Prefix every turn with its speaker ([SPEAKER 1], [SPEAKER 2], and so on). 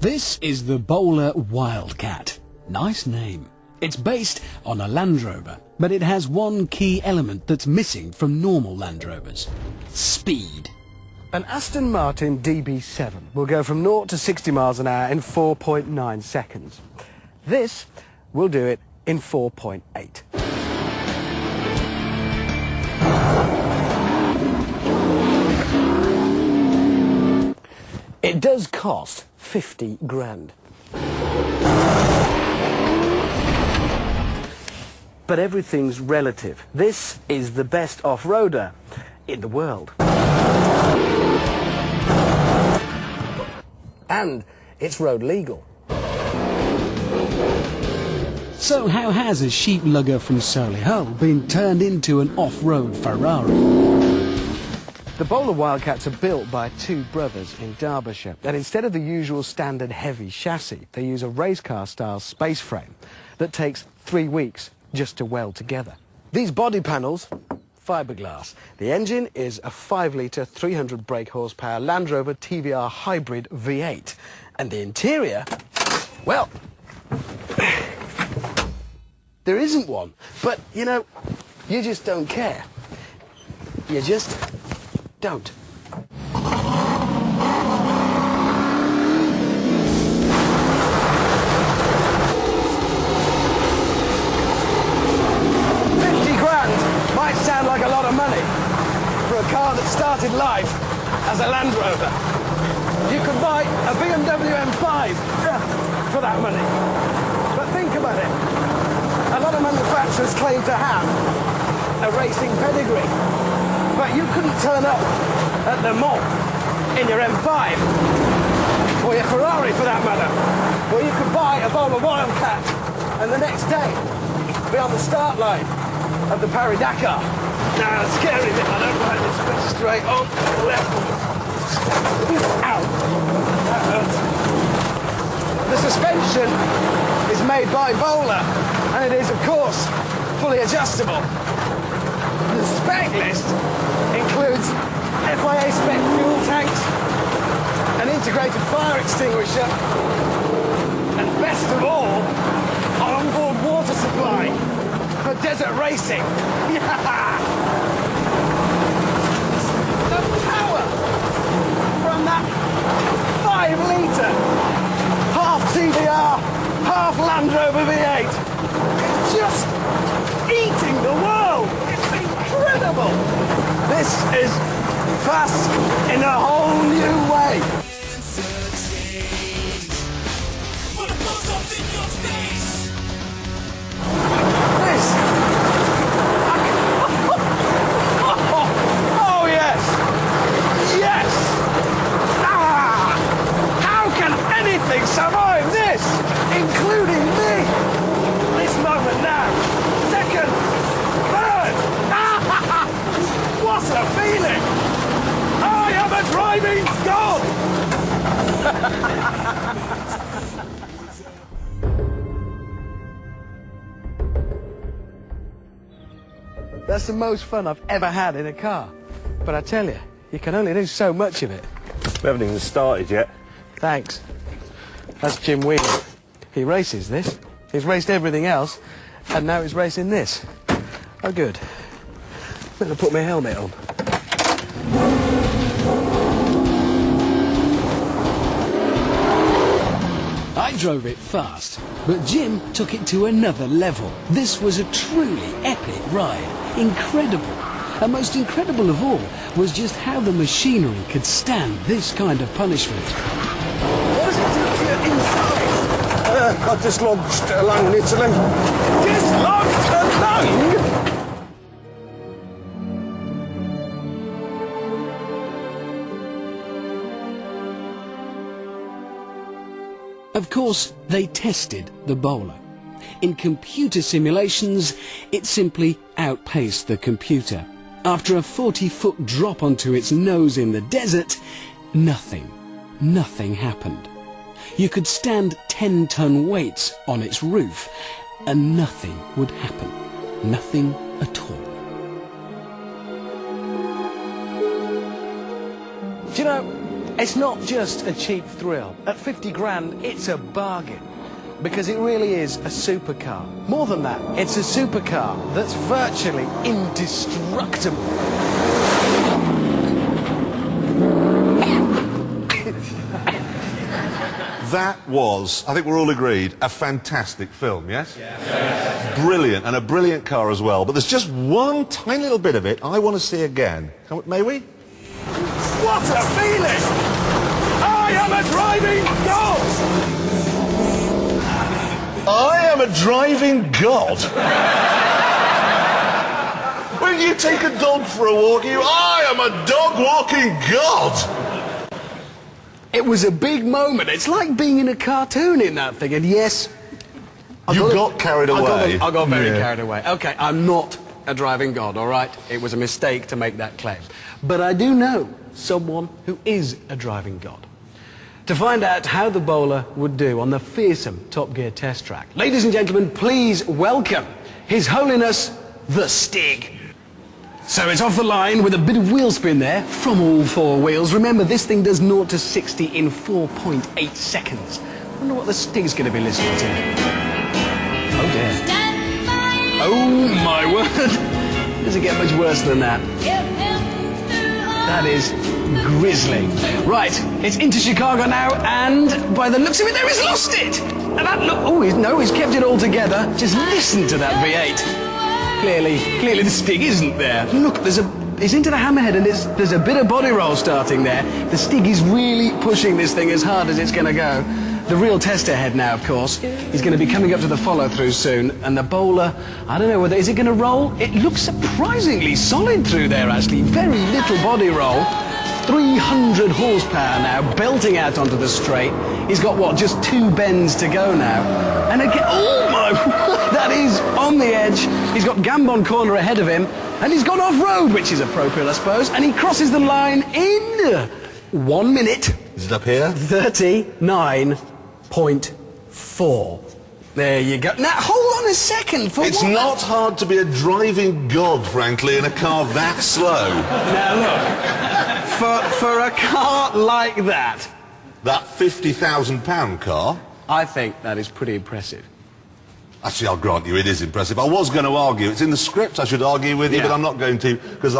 [SPEAKER 1] This is the Bowler Wildcat. Nice name. It's based on a Land Rover, but it has one key element that's missing from normal Land Rovers: speed.
[SPEAKER 2] An Aston Martin DB7 will go from 0 to 60 miles an hour in 4.9 seconds. This will do it in 4.8. It does cost 50 grand. But everything's relative. This is the best off-roader in the world. And it's road legal.
[SPEAKER 1] So how has a sheep lugger from Solihull been turned into an off-road Ferrari?
[SPEAKER 2] The Bowler Wildcats are built by two brothers in Derbyshire, and instead of the usual standard heavy chassis, they use a race car style space frame that takes 3 weeks just to weld together. These body panels, fiberglass. The engine is a 5-litre, 300 brake horsepower Land Rover TVR hybrid V8. And the interior, well, there isn't one. But, you know, you just don't care. You just don't. Might sound like a lot of money for a car that started life as a Land Rover. You could buy a BMW M5 for that money. But think about it. A lot of manufacturers claim to have a racing pedigree. But you couldn't turn up at the mall in your M5 or your Ferrari for that matter. Or you could buy a Bowler Wildcat and the next day be on the start line of the Paris-Dakar. Now, the scary bit, I don't like this bit straight on the left. Ow! That hurts. The suspension is made by Bowler, and it is, of course, fully adjustable. The spec list includes FIA spec fuel tanks, an integrated fire extinguisher, and best of all, an onboard water supply for desert racing. Yeah! The power from that 5-litre, half TVR, half Land Rover V8 is just eating the world. It's incredible. This is fast in a whole new way. Survive this, including me. This moment now, second, third. What a feeling! I am a driving god. That's the most fun I've ever had in a car. But I tell you, you can only do so much of it.
[SPEAKER 3] We haven't even started yet.
[SPEAKER 2] Thanks. That's Jim Wheeler. He races this. He's raced everything else, and now he's racing this. Oh, good. I'm going to put my helmet on.
[SPEAKER 1] I drove it fast, but Jim took it to another level. This was a truly epic ride. Incredible. And most incredible of all was just how the machinery could stand this kind of punishment.
[SPEAKER 2] What does it do to your inside?
[SPEAKER 3] I dislodged a lung in Italy.
[SPEAKER 2] Dislodged a lung?
[SPEAKER 1] Of course, they tested the Bowler. In computer simulations, it simply outpaced the computer. After a 40-foot drop onto its nose in the desert, nothing happened. You could stand 10-ton weights on its roof, and nothing would happen. Nothing at all.
[SPEAKER 2] Do you know, It's not just a cheap thrill. At 50 grand, it's a bargain. Because it really is a supercar. More than that, it's a supercar that's virtually indestructible.
[SPEAKER 4] That was, I think we're all agreed, a fantastic film, yes? Yeah. Brilliant, and a brilliant car as well. But there's just one tiny little bit of it I want to see again. May we?
[SPEAKER 2] What a feeling! I am a driving god!
[SPEAKER 4] I am a driving god. When you take a dog for a walk, I am a dog-walking god.
[SPEAKER 2] It was a big moment. It's like being in a cartoon in that thing. And yes,
[SPEAKER 4] You got carried away.
[SPEAKER 2] I got very carried away. Okay, I'm not a driving god, all right? It was a mistake to make that claim. But I do know someone who is a driving god. To find out how the bowler would do on the fearsome Top Gear test track, ladies and gentlemen, please welcome His Holiness the Stig. So it's off the line with a bit of wheel spin there from all four wheels. Remember, this thing does 0 to 60 in 4.8 seconds. I wonder what the Stig's going to be listening to. Oh dear. Oh my word. Does it get much worse than that? That is grisly. Right, it's into Chicago now, and by the looks of it, there he's lost it. And that look, oh no, he's kept it all together. Just listen to that V8. Clearly the Stig isn't there. Look, he's into the hammerhead, and there's a bit of body roll starting there. The Stig is really pushing this thing as hard as it's going to go. The real test ahead now, of course. He's going to be coming up to the follow-through soon, and the bowler, I don't know whether, is it going to roll? It looks surprisingly solid through there, actually. Very little body roll. 300 horsepower now, belting out onto the straight. He's got, what, just 2 bends to go now. And again, oh my, that is on the edge. He's got Gambon Corner ahead of him, and he's gone off-road, which is appropriate, I suppose, and he crosses the line in 1 minute.
[SPEAKER 4] Is it up here?
[SPEAKER 2] 39.4. There you go. Now, hold on a second.
[SPEAKER 4] It's not hard to be a driving god, frankly, in a car that slow.
[SPEAKER 2] Now, look, for a car like that...
[SPEAKER 4] That £50,000 car?
[SPEAKER 2] I think that is pretty impressive.
[SPEAKER 4] Actually, I'll grant you it is impressive. I was going to argue. It's in the script I should argue with you,
[SPEAKER 2] Yeah.
[SPEAKER 4] but I'm not going to, because